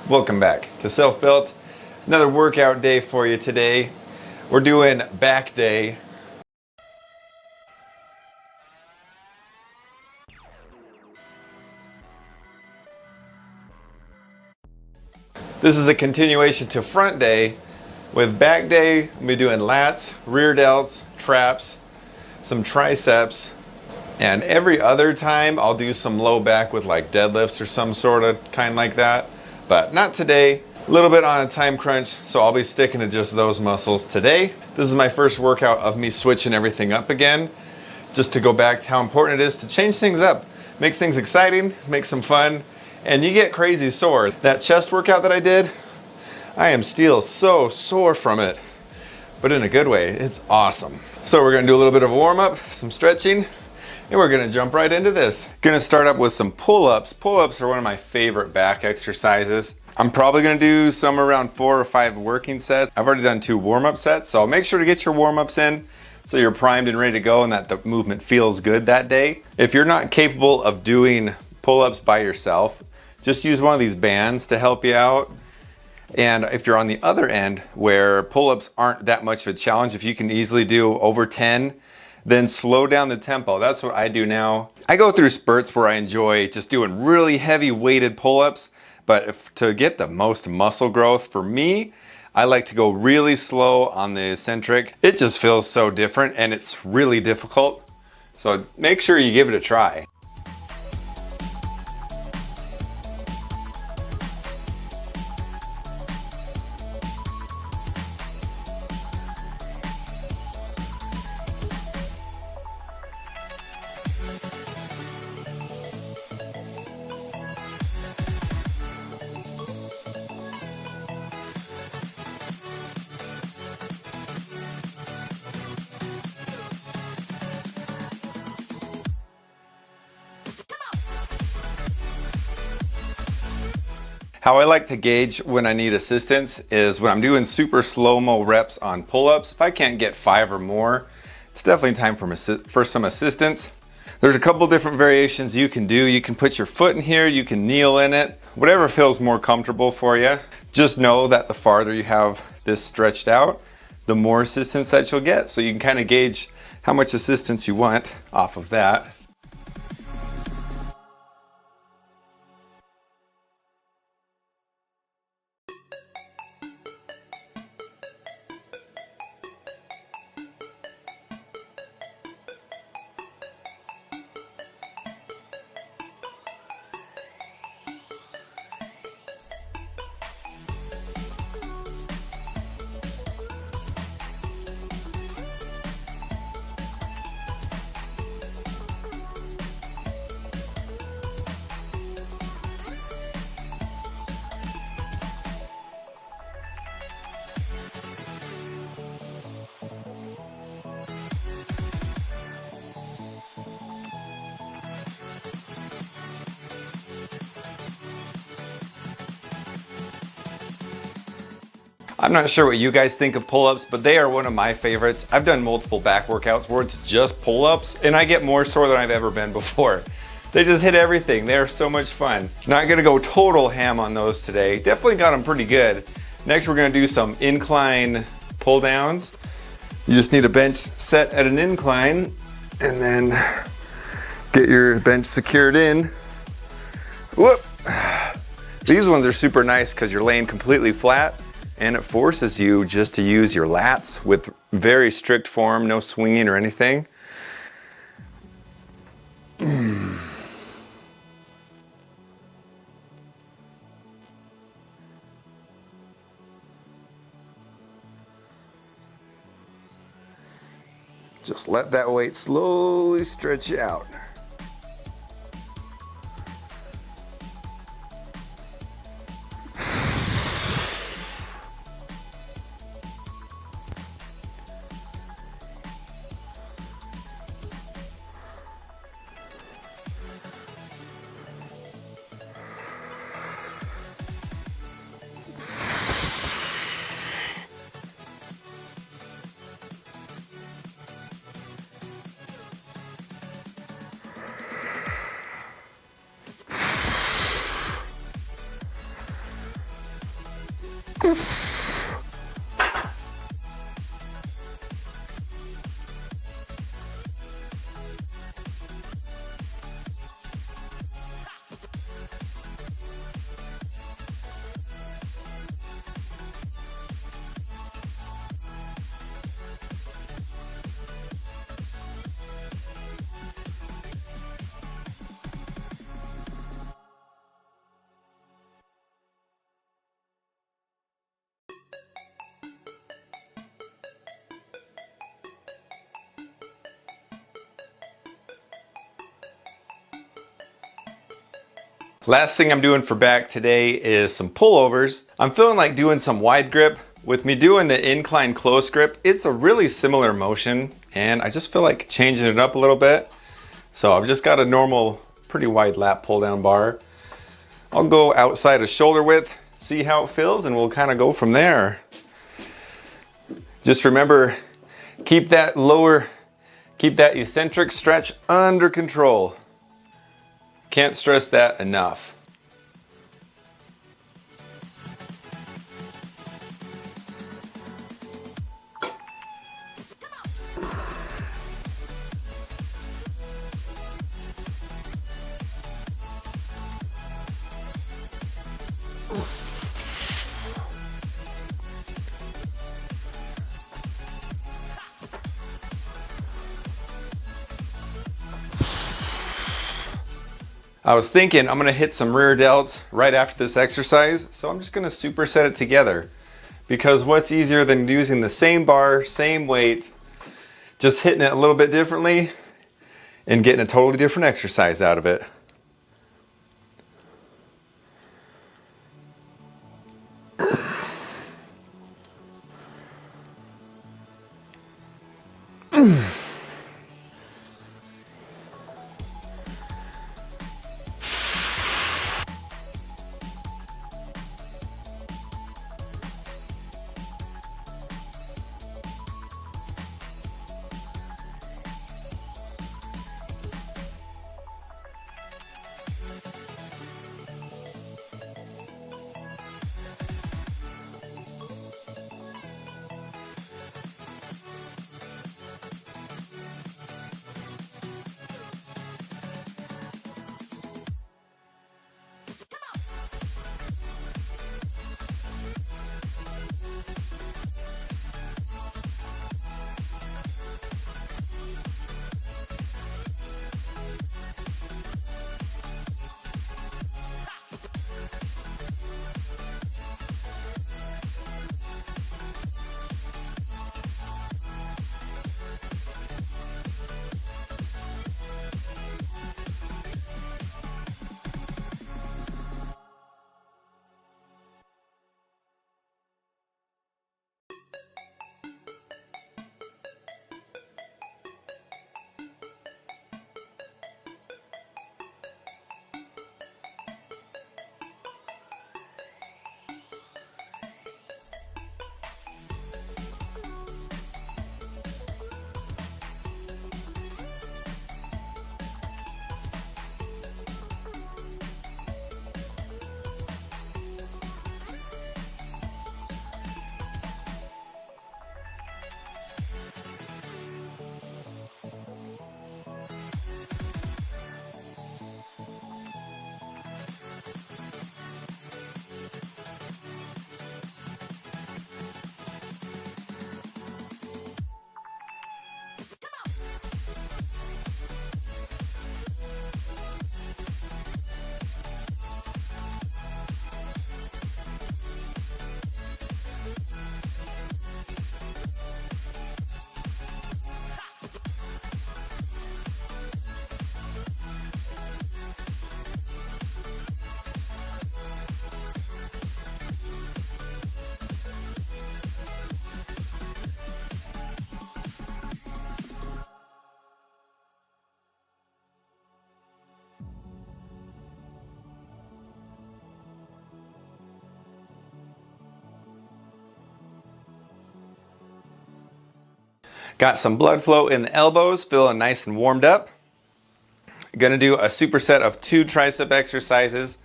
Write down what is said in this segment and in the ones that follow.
Welcome back to Self Built. Another workout day for you today. We're doing back day. This is a continuation to front day. With back day, we'll be doing lats, rear delts, traps, some triceps, and every other time I'll do some low back with like deadlifts or some sort of kind like that. But not today. A little bit on a time crunch, so I'll be sticking to just those muscles today. This is my first workout of me switching everything up again, just to go back to how important it is to change things up. Makes things exciting, makes them fun, and you get crazy sore. That chest workout that I did, I am still so sore from it, but in a good way. It's awesome. So we're gonna do a little bit of a warm up, some stretching, and we're gonna jump right into this. Gonna start up with some pull-ups. Pull-ups are one of my favorite back exercises. I'm probably gonna do some around 4 or 5 working sets. I've already done 2 warm-up sets, so make sure to get your warm-ups in so you're primed and ready to go and that the movement feels good that day. If you're not capable of doing pull-ups by yourself, just use one of these bands to help you out. And if you're on the other end where pull-ups aren't that much of a challenge, if you can easily do over 10, then slow down the tempo. That's what I do now. I go through spurts where I enjoy just doing really heavy weighted pull-ups, but to get the most muscle growth for me, I like to go really slow on the eccentric. It just feels so different and it's really difficult. So make sure you give it a try. How I like to gauge when I need assistance is when I'm doing super slow-mo reps on pull-ups. If I can't get 5 or more, it's definitely time for some assistance. There's a couple different variations you can do. You can put your foot in here, you can kneel in it, whatever feels more comfortable for you. Just know that the farther you have this stretched out, the more assistance that you'll get. So you can kind of gauge how much assistance you want off of that. I'm not sure what you guys think of pull-ups, but they are one of my favorites. I've done multiple back workouts where it's just pull-ups, and I get more sore than I've ever been before. They just hit everything. They're so much fun. Not gonna go total ham on those today. Definitely got them pretty good. Next, we're gonna do some incline pull downs. You just need a bench set at an incline, and then get your bench secured in. Whoop! These ones are super nice because you're laying completely flat, and it forces you just to use your lats with very strict form, no swinging or anything. Just let that weight slowly stretch out. Last thing I'm doing for back today is some pullovers. I'm feeling like doing some wide grip. With me doing the incline close grip, it's a really similar motion, and I just feel like changing it up a little bit. So I've just got a normal, pretty wide lat pull down bar. I'll go outside of shoulder width, see how it feels, and we'll kind of go from there. Just remember, keep that eccentric stretch under control. Can't stress that enough. I was thinking I'm gonna hit some rear delts right after this exercise, so I'm just gonna superset it together. Because what's easier than using the same bar, same weight, just hitting it a little bit differently and getting a totally different exercise out of it. Got some blood flow in the elbows, feeling nice and warmed up. Gonna do a superset of 2 tricep exercises.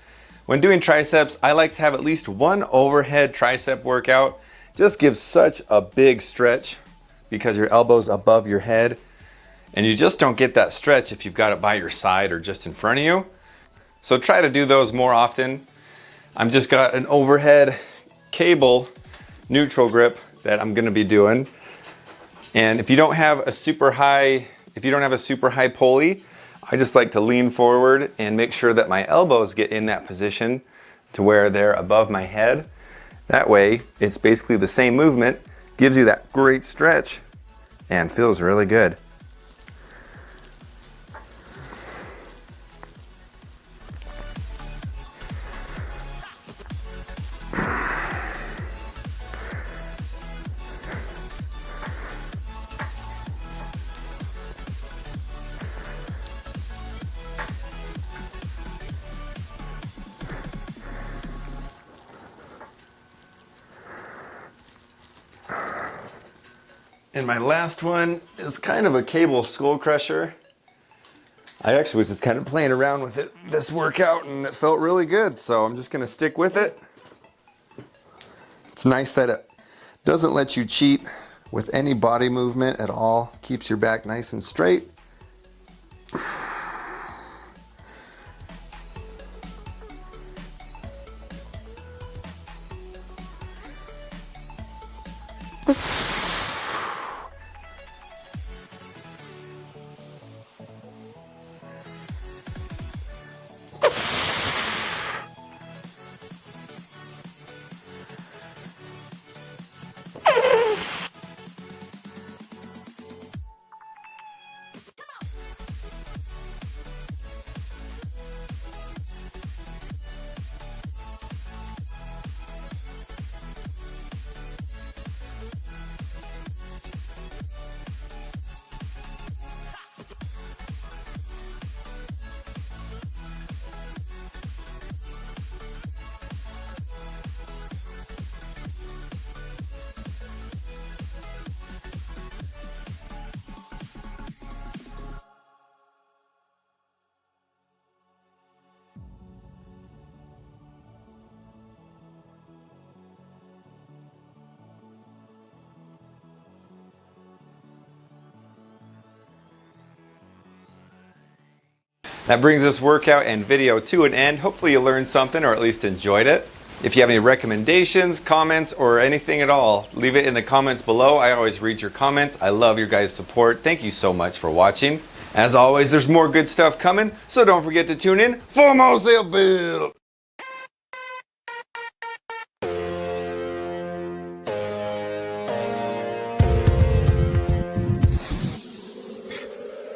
When doing triceps, I like to have at least one overhead tricep workout. Just gives such a big stretch because your elbow's above your head, and you just don't get that stretch if you've got it by your side or just in front of you. So try to do those more often. I'm just got an overhead cable neutral grip that I'm gonna be doing. And if you don't have a super high pulley, I just like to lean forward and make sure that my elbows get in that position to where they're above my head. That way, it's basically the same movement, gives you that great stretch, and feels really good. And my last one is kind of a cable skull crusher. I actually was just kind of playing around with it this workout and it felt really good, so I'm just gonna stick with it. It's nice that it doesn't let you cheat with any body movement at all. Keeps your back nice and straight. That brings this workout and video to an end. Hopefully you learned something or at least enjoyed it. If you have any recommendations, comments, or anything at all, leave it in the comments below. I always read your comments. I love your guys' support. Thank you so much for watching. As always, there's more good stuff coming, so don't forget to tune in for more self-build.